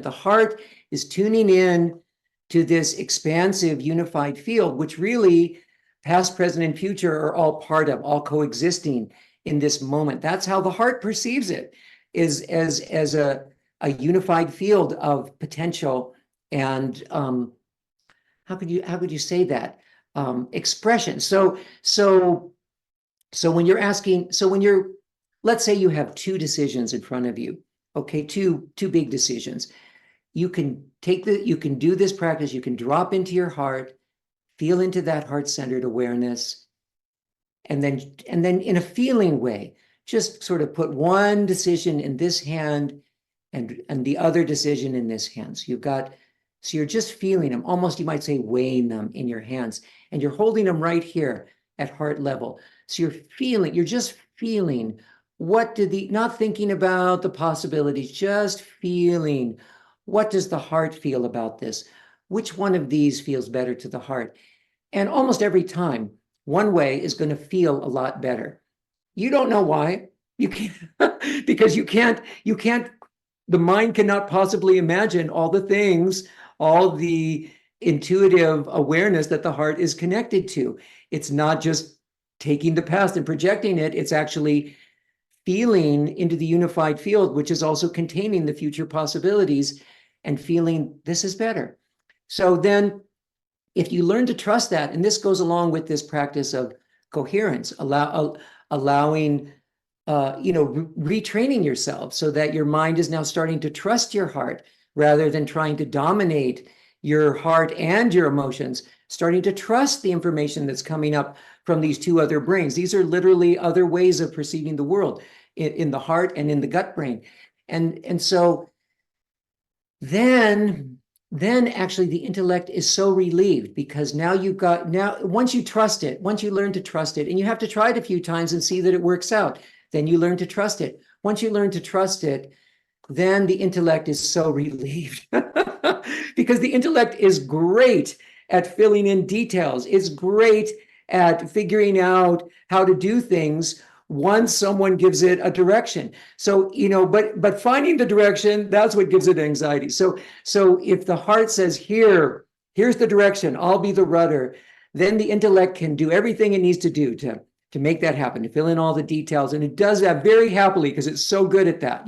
The heart is tuning in to this expansive unified field, which really past, present, and future are all part of, all coexisting in this moment. That's how the heart perceives it, is as a unified field of potential and how could you say that? Expression. So when you're let's say you have two decisions in front of you, okay, two big decisions. You can do this practice, you can drop into your heart, feel into that heart-centered awareness, and then in a feeling way, just sort of put one decision in this hand and the other decision in this hand. So you're just feeling them, almost you might say weighing them in your hands, and you're holding them right here at heart level. So you're just feeling not thinking about the possibilities, just feeling, what does the heart feel about this? Which one of these feels better to the heart? And almost every time, one way is going to feel a lot better. You don't know why. You can't, because you can't, the mind cannot possibly imagine all the things, all the intuitive awareness that the heart is connected to. It's not just taking the past and projecting it, it's actually feeling into the unified field, which is also containing the future possibilities, and feeling this is better. So then if you learn to trust that, and this goes along with this practice of coherence, allowing, retraining yourself so that your mind is now starting to trust your heart rather than trying to dominate your heart and your emotions, starting to trust the information that's coming up from these two other brains. These are literally other ways of perceiving the world in the heart and in the gut brain. And so then actually the intellect is so relieved, because now once you trust it, once you learn to trust it, and you have to try it a few times and see that it works out, then you learn to trust it. Once you learn to trust it, then the intellect is so relieved because the intellect is great at filling in details. It's great at figuring out how to do things once someone gives it a direction. So, but finding the direction, that's what gives it anxiety. So if the heart says, here's the direction, I'll be the rudder, then the intellect can do everything it needs to do to make that happen, to fill in all the details. And it does that very happily because it's so good at that,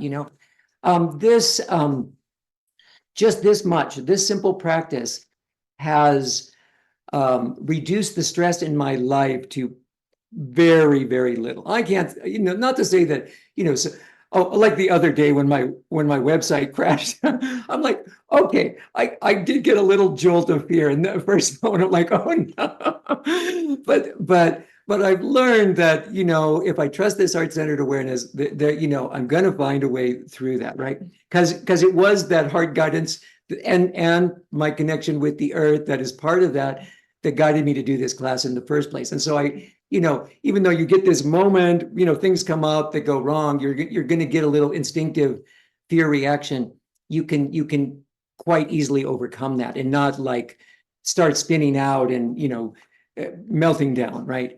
just this simple practice has reduced the stress in my life to very, very little. I can't, not to say that, like the other day when my website crashed, I'm like, okay, I did get a little jolt of fear in the first moment. I'm like, oh no, but I've learned that, if I trust this heart-centered awareness, that I'm going to find a way through that, right? Because it was that heart guidance and my connection with the earth that is part of that guided me to do this class in the first place. And so even though you get this moment, things come up that go wrong, you're going to get a little instinctive fear reaction. You can quite easily overcome that and not like start spinning out and, melting down, right?